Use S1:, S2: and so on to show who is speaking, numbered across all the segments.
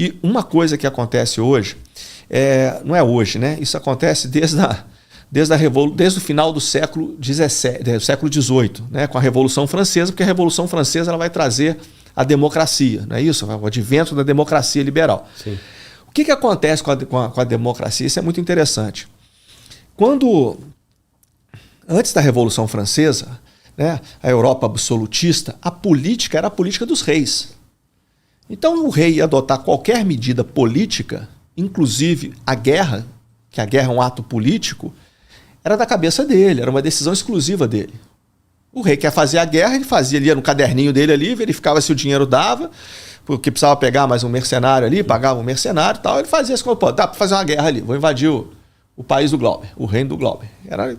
S1: E uma coisa que acontece hoje, não é hoje, né? Isso acontece desde o final do século XVIII, né? Com a Revolução Francesa, porque a Revolução Francesa ela vai trazer a democracia, não é isso? O advento da democracia liberal.
S2: Sim.
S1: O que acontece com a democracia? Isso é muito interessante. Antes da Revolução Francesa, né, a Europa absolutista, a política era a política dos reis. Então o rei ia adotar qualquer medida política, inclusive a guerra, que a guerra é um ato político, era da cabeça dele, era uma decisão exclusiva dele. O rei quer fazer a guerra, ele ia no caderninho dele ali, verificava se o dinheiro dava, porque precisava pegar mais um mercenário ali, pagava um mercenário e tal, ele fazia assim, pô, dá para fazer uma guerra ali, vou invadir o país do Glauber, o reino do Glauber. Era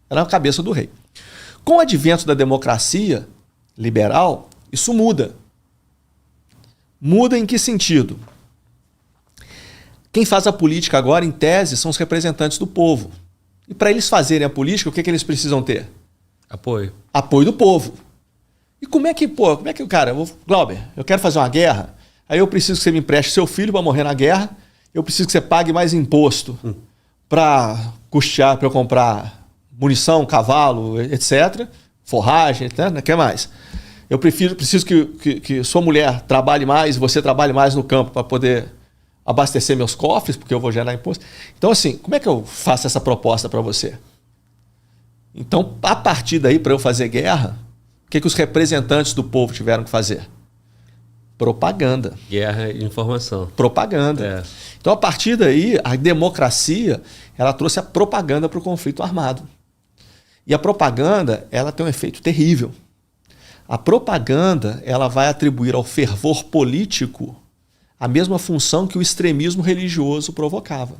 S1: a cabeça do rei. Com o advento da democracia liberal, isso muda. Muda em que sentido? Quem faz a política agora, em tese, são os representantes do povo. E para eles fazerem a política, o que eles precisam ter?
S2: Apoio.
S1: Apoio do povo. E como é que o cara, Glauber, eu quero fazer uma guerra, aí eu preciso que você me empreste seu filho para morrer na guerra, eu preciso que você pague mais imposto para custear, para eu comprar munição, cavalo, etc., forragem, etc., o que mais? Eu preciso que sua mulher trabalhe mais, você trabalhe mais no campo para poder abastecer meus cofres, porque eu vou gerar imposto. Então, assim, como é que eu faço essa proposta para você? Então, a partir daí, para eu fazer guerra, o que os representantes do povo tiveram que fazer? Propaganda.
S2: Guerra e informação.
S1: Propaganda. Então, a partir daí, a democracia ela trouxe a propaganda para o conflito armado. E a propaganda ela tem um efeito terrível. A propaganda ela vai atribuir ao fervor político a mesma função que o extremismo religioso provocava.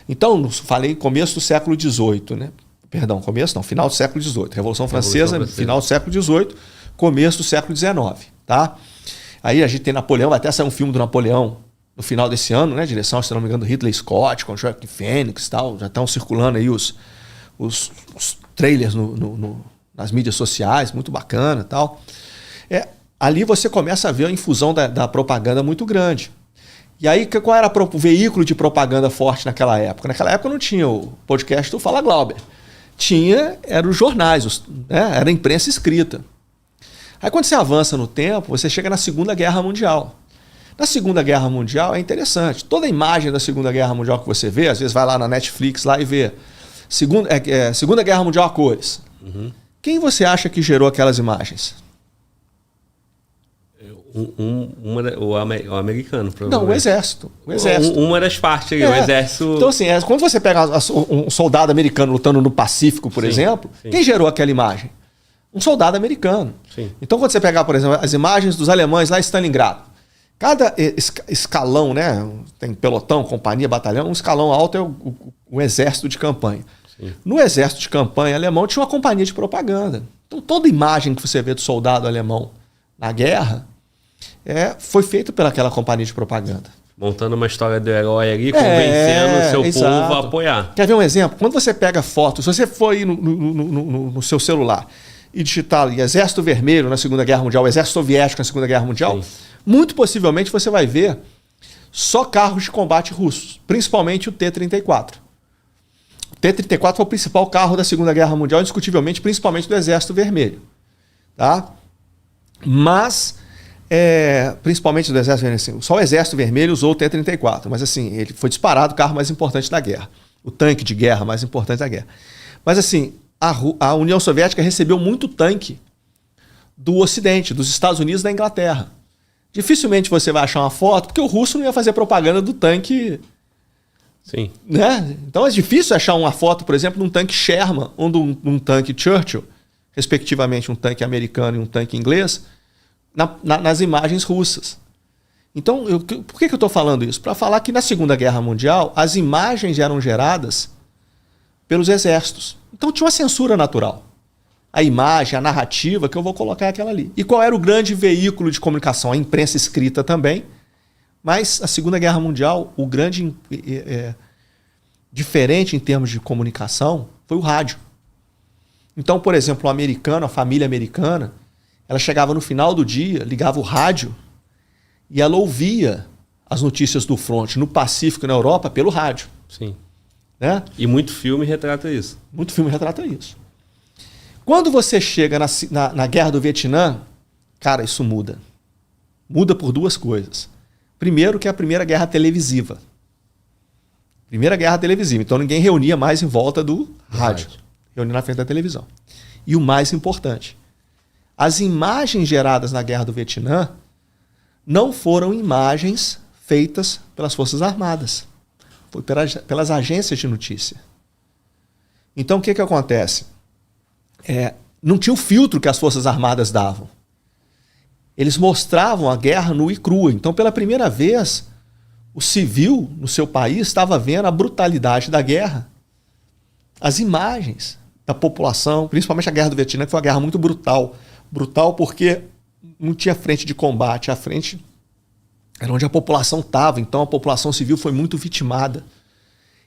S1: Então, falei começo do século XVIII, né? Perdão, final do século XVIII. Revolução Francesa, final do século XVIII, começo do século XIX. Tá? Aí a gente tem Napoleão, vai até sair um filme do Napoleão no final desse ano, né? Direção, se não me engano, do Ridley Scott, com Joaquin Phoenix e tal. Já estão circulando aí os trailers nas mídias sociais, muito bacana e tal. Ali você começa a ver a infusão da propaganda muito grande. E aí, qual era o veículo de propaganda forte naquela época? Naquela época não tinha o podcast do Fala Glauber. Eram os jornais, era a imprensa escrita. Aí quando você avança no tempo, você chega na Segunda Guerra Mundial. Na Segunda Guerra Mundial é interessante. Toda a imagem da Segunda Guerra Mundial que você vê, às vezes vai lá na Netflix lá e vê Segunda Guerra Mundial a cores.
S2: Uhum.
S1: Quem você acha que gerou aquelas imagens?
S2: O americano, provavelmente.
S1: Não, o exército.
S2: Uma das partes aí, o exército...
S1: Então, assim, quando você pega um soldado americano lutando no Pacífico, por exemplo, quem gerou aquela imagem? Um soldado americano.
S2: Sim.
S1: Então, quando você pegar, por exemplo, as imagens dos alemães lá em Stalingrado, cada escalão, né? Tem pelotão, companhia, batalhão, um escalão alto é o exército de campanha.
S2: Sim.
S1: No exército de campanha alemão tinha uma companhia de propaganda. Então, toda imagem que você vê do soldado alemão na guerra foi feito pelaquela companhia de propaganda.
S2: Montando uma história do herói ali, convencendo o seu povo a apoiar.
S1: Quer ver um exemplo? Quando você pega foto, se você for aí no seu celular e digitar ali Exército Vermelho na Segunda Guerra Mundial, Exército Soviético na Segunda Guerra Mundial, muito possivelmente você vai ver só carros de combate russos, principalmente o T-34. O T-34 foi o principal carro da Segunda Guerra Mundial, indiscutivelmente, principalmente do Exército Vermelho. Tá? Mas... principalmente do Exército Vermelho, assim, só o Exército Vermelho usou o T-34, mas assim, ele foi disparado o carro mais importante da guerra, o tanque de guerra mais importante da guerra. Mas assim, a União Soviética recebeu muito tanque do Ocidente, dos Estados Unidos e da Inglaterra. Dificilmente você vai achar uma foto, porque o russo não ia fazer propaganda do tanque.
S2: Sim.
S1: Né? Então é difícil achar uma foto, por exemplo, de um tanque Sherman ou de um tanque Churchill, respectivamente um tanque americano e um tanque inglês, nas imagens russas. Então, por que eu estou falando isso? Para falar que na Segunda Guerra Mundial as imagens eram geradas pelos exércitos. Então tinha uma censura natural. A imagem, a narrativa, que eu vou colocar é aquela ali. E qual era o grande veículo de comunicação? A imprensa escrita também. Mas a Segunda Guerra Mundial, o grande diferente em termos de comunicação foi o rádio. Então, por exemplo, o americano, a família americana, ela chegava no final do dia, ligava o rádio e ela ouvia as notícias do front no Pacífico e na Europa pelo rádio.
S2: Sim.
S1: Né?
S2: E muito filme retrata isso.
S1: Muito filme retrata isso. Quando você chega na Guerra do Vietnã, cara, isso muda. Muda por duas coisas. Primeiro, que é a primeira guerra televisiva. Primeira guerra televisiva. Então ninguém reunia mais em volta do rádio. Reunia na frente da televisão. E o mais importante, as imagens geradas na Guerra do Vietnã não foram imagens feitas pelas Forças Armadas. Foi pelas agências de notícia. Então o que acontece? Não tinha o filtro que as Forças Armadas davam. Eles mostravam a guerra nua e crua. Então, pela primeira vez, o civil no seu país estava vendo a brutalidade da guerra. As imagens da população, principalmente a Guerra do Vietnã, que foi uma guerra muito brutal. Brutal porque não tinha frente de combate. A frente era onde a população estava. Então, a população civil foi muito vitimada.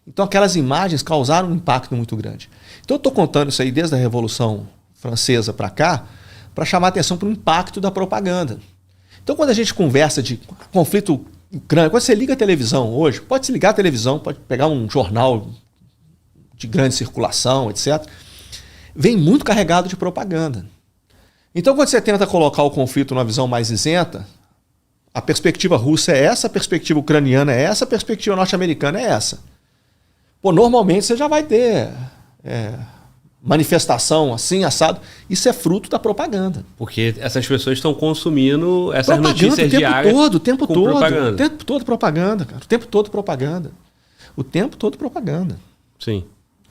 S1: Então, aquelas imagens causaram um impacto muito grande. Então, eu estou contando isso aí desde a Revolução Francesa para cá, para chamar a atenção para o impacto da propaganda. Então, quando a gente conversa de conflito ucrânico, quando você liga a televisão hoje, pode se ligar a televisão, pode pegar um jornal de grande circulação, etc., vem muito carregado de propaganda. Então, quando você tenta colocar o conflito numa visão mais isenta, a perspectiva russa é essa, a perspectiva ucraniana é essa, a perspectiva norte-americana é essa. Pô, normalmente você já vai ter manifestação assim, assado. Isso é fruto da propaganda.
S2: Porque essas pessoas estão consumindo essas notícias diárias.
S1: O tempo todo propaganda, cara. O tempo todo propaganda. O tempo todo propaganda.
S2: Sim.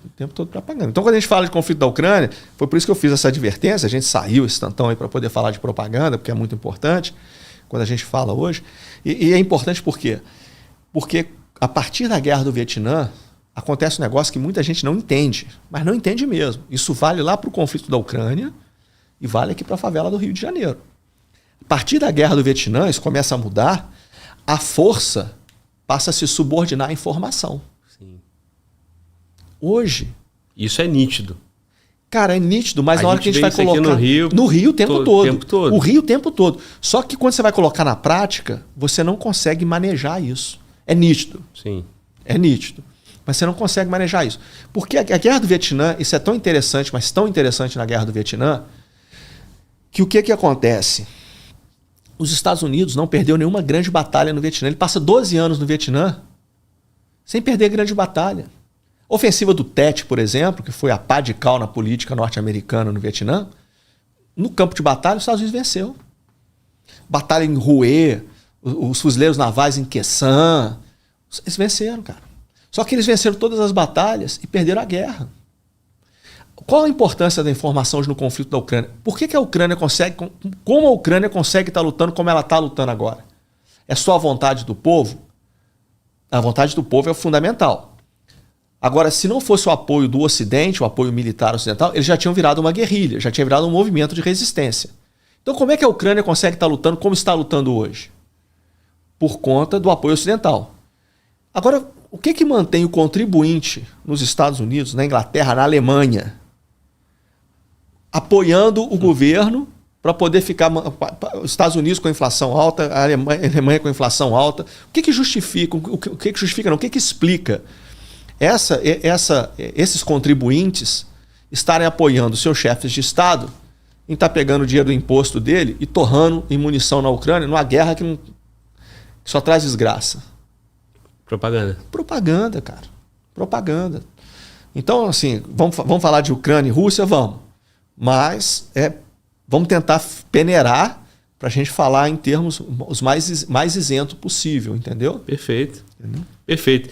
S1: O tempo todo propaganda. Então, quando a gente fala de conflito da Ucrânia, foi por isso que eu fiz essa advertência. A gente saiu esse tantão aí para poder falar de propaganda, porque é muito importante quando a gente fala hoje. E é importante por quê? Porque a partir da Guerra do Vietnã, acontece um negócio que muita gente não entende, mas não entende mesmo. Isso vale lá para o conflito da Ucrânia e vale aqui para a favela do Rio de Janeiro. A partir da Guerra do Vietnã, isso começa a mudar, a força passa a se subordinar à informação.
S2: Sim.
S1: Hoje...
S2: Isso é nítido.
S1: Cara, é nítido, mas na hora que a gente vai colocar...
S2: No Rio
S1: o tempo todo. O Rio o tempo todo. Só que quando você vai colocar na prática, você não consegue manejar isso. É nítido.
S2: Sim.
S1: É nítido. Mas você não consegue manejar isso. Porque a Guerra do Vietnã, isso é tão interessante, mas tão interessante na Guerra do Vietnã, que o que acontece? Os Estados Unidos não perdeu nenhuma grande batalha no Vietnã. Ele passa 12 anos no Vietnã sem perder grande batalha. A ofensiva do Tet, por exemplo, que foi a pá de cal na política norte-americana no Vietnã, no campo de batalha, os Estados Unidos venceu. Batalha em Hue, os fuzileiros navais em Quê San, eles venceram, cara. Só que eles venceram todas as batalhas e perderam a guerra. Qual a importância da informação no conflito da Ucrânia? Por que a Ucrânia consegue... Como a Ucrânia consegue estar lutando como ela está lutando agora? É só a vontade do povo? A vontade do povo é fundamental. Agora, se não fosse o apoio do Ocidente, o apoio militar ocidental, eles já tinham virado uma guerrilha, já tinha virado um movimento de resistência. Então, como é que a Ucrânia consegue estar lutando como está lutando hoje? Por conta do apoio ocidental. Agora, o que mantém o contribuinte nos Estados Unidos, na Inglaterra, na Alemanha, apoiando o governo para poder ficar... Os Estados Unidos com a inflação alta, a Alemanha com a inflação alta. O que justifica? O que justifica não? O que explica esses contribuintes estarem apoiando seus chefes de Estado em estar pegando o dinheiro do imposto dele e torrando em munição na Ucrânia, numa guerra que só traz desgraça? Propaganda, cara. Propaganda. Então, assim, vamos falar de Ucrânia e Rússia? Vamos. Mas vamos tentar peneirar para a gente falar em termos os mais isentos possível, entendeu?
S2: Perfeito. Entendeu? Perfeito.